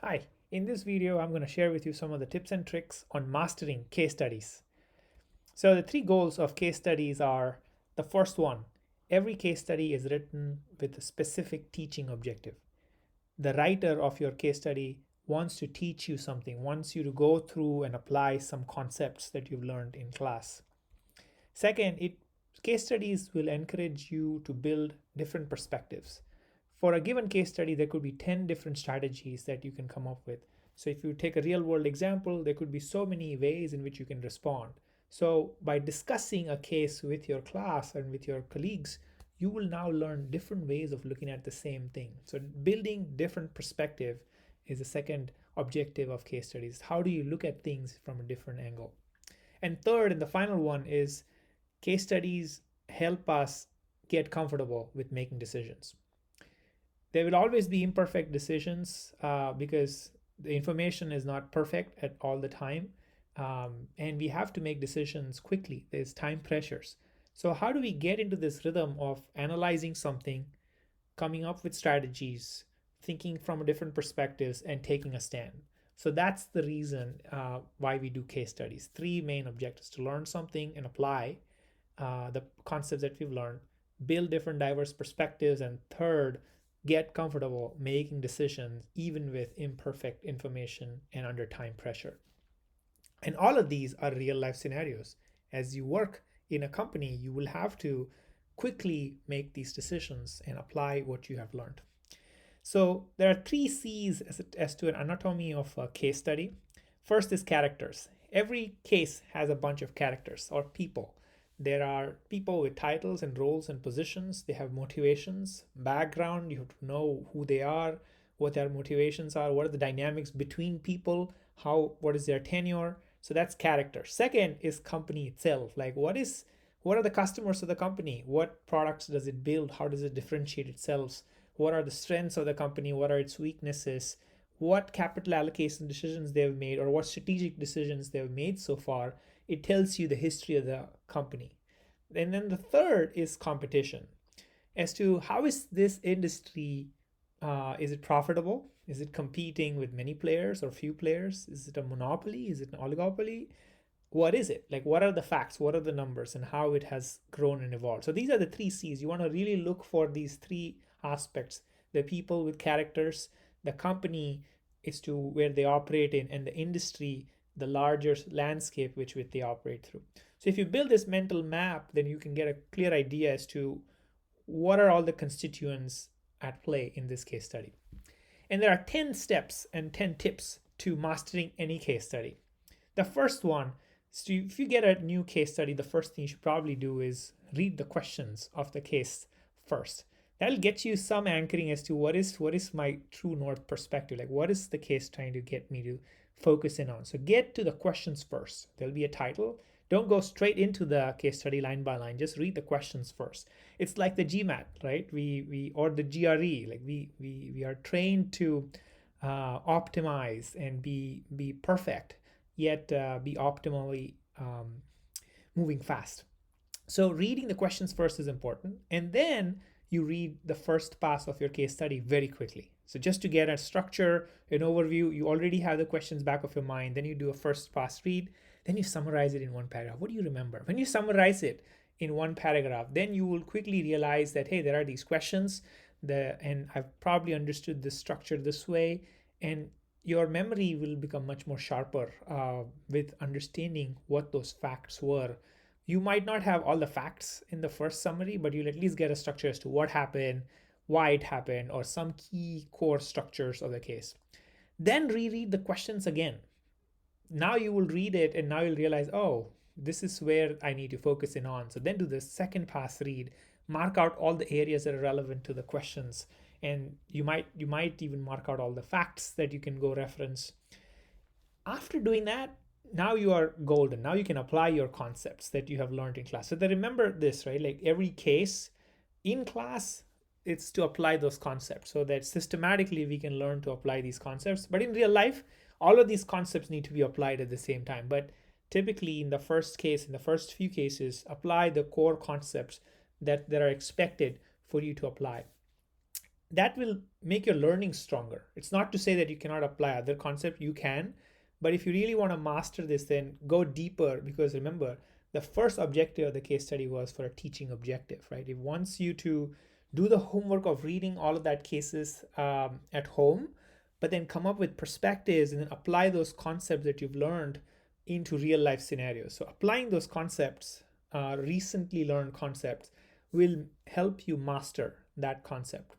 Hi, in this video, I'm going to share with you some of the tips and tricks on mastering case studies. So the three goals of case studies are the first one, every case study is written with a specific teaching objective. The writer of your case study wants to teach you something, wants you to go through and apply some concepts that you've learned in class. Second, case studies will encourage you to build different perspectives. For a given case study, there could be 10 different strategies that you can come up with. So if you take a real world example, there could be so many ways in which you can respond. So by discussing a case with your class and with your colleagues, you will now learn different ways of looking at the same thing. So building different perspective is the second objective of case studies. How do you look at things from a different angle? And third and the final one is case studies help us get comfortable with making decisions. There will always be imperfect decisions because the information is not perfect at all the time. And we have to make decisions quickly. There's time pressures. So, how do we get into this rhythm of analyzing something, coming up with strategies, thinking from different perspectives, and taking a stand? So, that's the reason why we do case studies. Three main objectives: to learn something and apply the concepts that we've learned, build different diverse perspectives, and third, get comfortable making decisions even with imperfect information and under time pressure. And all of these are real life scenarios. As you work in a company, you will have to quickly make these decisions and apply what you have learned. So there are three C's as to an anatomy of a case study. First is characters. Every case has a bunch of characters or people. There are people with titles and roles and positions. They have motivations, background. You have to know who they are, what their motivations are, what are the dynamics between people, what is their tenure. So that's character. Second is company itself. Like what are the customers of the company? What products does it build? How does it differentiate itself? What are the strengths of the company? What are its weaknesses? What capital allocation decisions they've made or what strategic decisions they've made so far. It tells you the history of the company. And then the third is competition, as to how is this industry, is it profitable? Is it competing with many players or few players? Is it a monopoly? Is it an oligopoly? What is it? Like, what are the facts? What are the numbers and how it has grown and evolved? So these are the three C's. You want to really look for these three aspects: the people with characters, the company is to where they operate in, and the industry, the larger landscape which they operate through. So if you build this mental map, then you can get a clear idea as to what are all the constituents at play in this case study. And there are 10 steps and 10 tips to mastering any case study. The first one, so if you get a new case study, the first thing you should probably do is read the questions of the case first. That'll get you some anchoring as to what is my true north perspective. Like, what is the case trying to get me to focus in on? So get to the questions first. There'll be a title. Don't go straight into the case study line by line. Just read the questions first. It's like the GMAT, right? We or the GRE. Like we are trained to optimize and be perfect, yet be optimally moving fast. So reading the questions first is important, and then you read the first pass of your case study very quickly. So just to get a structure, an overview, you already have the questions back of your mind. Then you do a first pass read, then you summarize it in one paragraph. What do you remember? When you summarize it in one paragraph, then you will quickly realize that, hey, there are these questions, and I've probably understood this structure this way, and your memory will become much more sharper with understanding what those facts were. You might not have all the facts in the first summary, but you'll at least get a structure as to what happened, why it happened, or some key core structures of the case. Then reread the questions again. Now you will read it and now you'll realize, oh, this is where I need to focus in on. So then do the second pass read, mark out all the areas that are relevant to the questions, and you might even mark out all the facts that you can go reference. After doing that, now you are golden. Now you can apply your concepts that you have learned in class. So they remember this, right? Like every case in class, it's to apply those concepts so that systematically we can learn to apply these concepts. But in real life, all of these concepts need to be applied at the same time. But typically in the first case, in the first few cases, apply the core concepts that are expected for you to apply. that will make your learning stronger. It's not to say that you cannot apply other concepts, you can, but if you really want to master this, then go deeper, because remember, the first objective of the case study was for a teaching objective, right? It wants you to do the homework of reading all of that cases at home, but then come up with perspectives and then apply those concepts that you've learned into real life scenarios. So applying those concepts, recently learned concepts, will help you master that concept.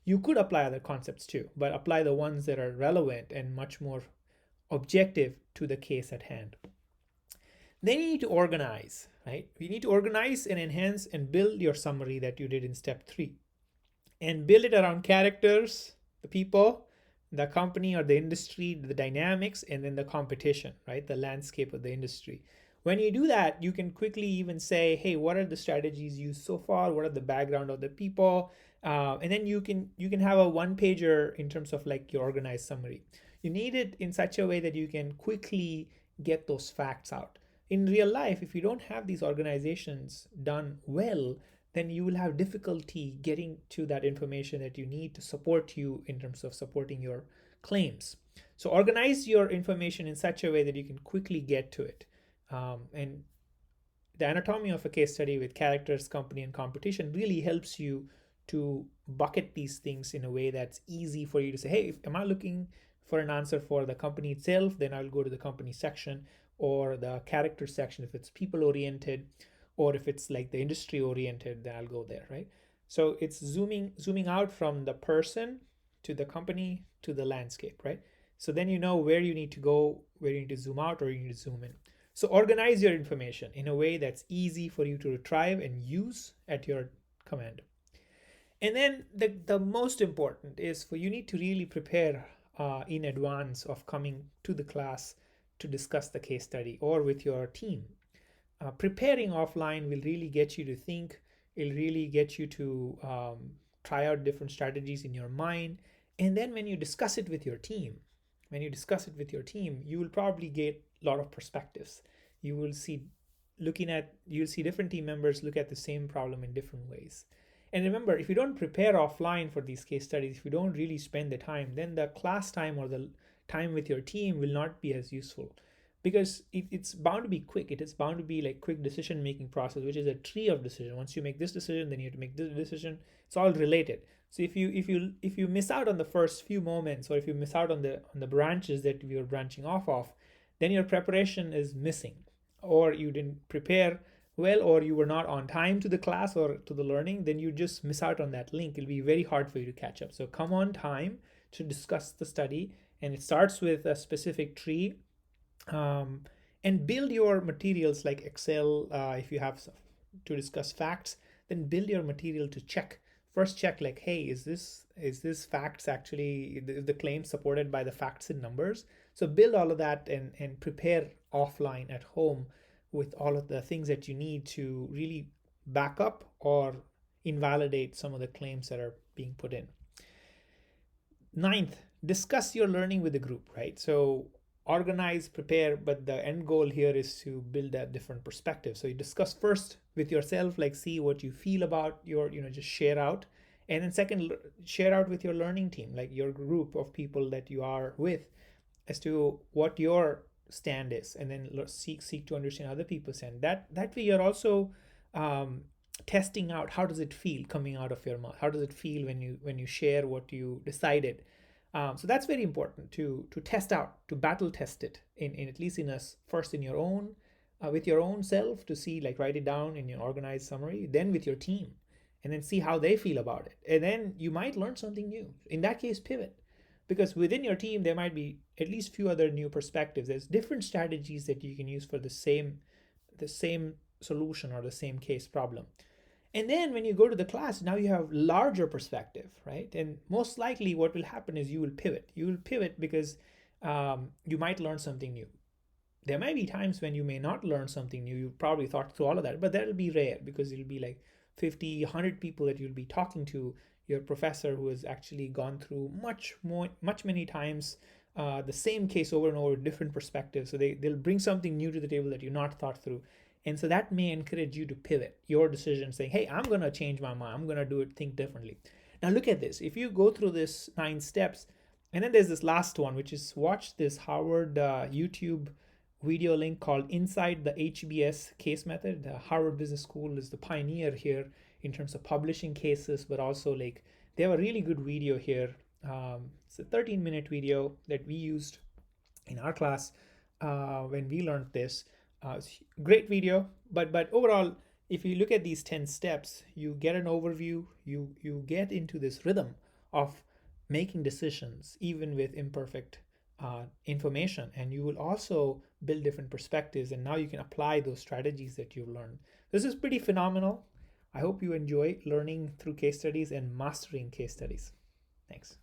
You could apply other concepts too, but apply the ones that are relevant and much more objective to the case at hand. Then you need to organize, right? You need to organize and enhance and build your summary that you did in step 3, and build it around characters, the people, the company or the industry, the dynamics, and then the competition, right? The landscape of the industry. When you do that, you can quickly even say, hey, what are the strategies used so far? What are the background of the people? And then you can have a one pager in terms of like your organized summary. You need it in such a way that you can quickly get those facts out. In real life, if you don't have these organizations done well, then you will have difficulty getting to that information that you need to support you in terms of supporting your claims. So organize your information in such a way that you can quickly get to it. And the anatomy of a case study with characters, company, and competition really helps you to bucket these things in a way that's easy for you to say, hey, am I looking for an answer for the company itself? Then I'll go to the company section, or the character section if it's people oriented, or if it's like the industry oriented, then I'll go there, right? So it's zooming out from the person to the company to the landscape, right? So then you know where you need to go, where you need to zoom out or you need to zoom in. So organize your information in a way that's easy for you to retrieve and use at your command. And then the most important is for you need to really prepare in advance of coming to the class to discuss the case study or with your team. Preparing offline will really get you to think. It'll really get you to try out different strategies in your mind. And then when you discuss it with your team, you will probably get a lot of perspectives. You'll see different team members look at the same problem in different ways. And remember, if you don't prepare offline for these case studies, if you don't really spend the time, then the class time or the time with your team will not be as useful, because it's bound to be quick. It is bound to be like quick decision making process, which is a tree of decision. Once you make this decision, then you have to make this decision. It's all related. So if you miss out on the first few moments, or if you miss out on the branches that you're branching off of, then your preparation is missing, or you didn't prepare well, or you were not on time to the class or to the learning, then you just miss out on that link. It'll be very hard for you to catch up. So come on time to discuss the study, and it starts with a specific tree. And build your materials like Excel. If you have to discuss facts, then build your material to check. First check like, hey, is this facts actually the claim supported by the facts and numbers? So build all of that and prepare offline at home with all of the things that you need to really back up or invalidate some of the claims that are being put in. 9th, discuss your learning with the group, right? So organize, prepare, but the end goal here is to build a different perspective. So you discuss first with yourself, like see what you feel about your, just share out. And then second, share out with your learning team, like your group of people that you are with, as to what your stand is, and then seek to understand other people's stand. That way you're also testing out how does it feel coming out of your mouth. How does it feel when you share what you decided. So that's very important to test out, to battle test it in at least first in your own with your own self, to see, like, write it down in your organized summary, then with your team, and then see how they feel about it. And then you might learn something new. In that case, pivot, because within your team there might be at least few other new perspectives. There's different strategies that you can use for the same solution or the same case problem. And then when you go to the class, now you have larger perspective, right? And most likely what will happen is you will pivot. You will pivot because you might learn something new. There might be times when you may not learn something new. You probably thought through all of that, but that'll be rare, because it'll be like 50, 100 people that you'll be talking to, your professor who has actually gone through much many times the same case over and over with different perspectives. So they'll bring something new to the table that you not thought through. And so that may encourage you to pivot your decision, saying, hey, I'm going to change my mind. I'm going to think differently. Now look at this. If you go through this 9 steps, and then there's this last one, which is watch this Harvard YouTube video link called Inside the HBS Case Method. The Harvard Business School is the pioneer here in terms of publishing cases, but also like they have a really good video here. It's a 13-minute video that we used in our class when we learned this. It's a great video, but overall, if you look at these 10 steps, you get an overview, you get into this rhythm of making decisions, even with imperfect information, and you will also build different perspectives, and now you can apply those strategies that you've learned. This is pretty phenomenal. I hope you enjoy learning through case studies and mastering case studies. Thanks.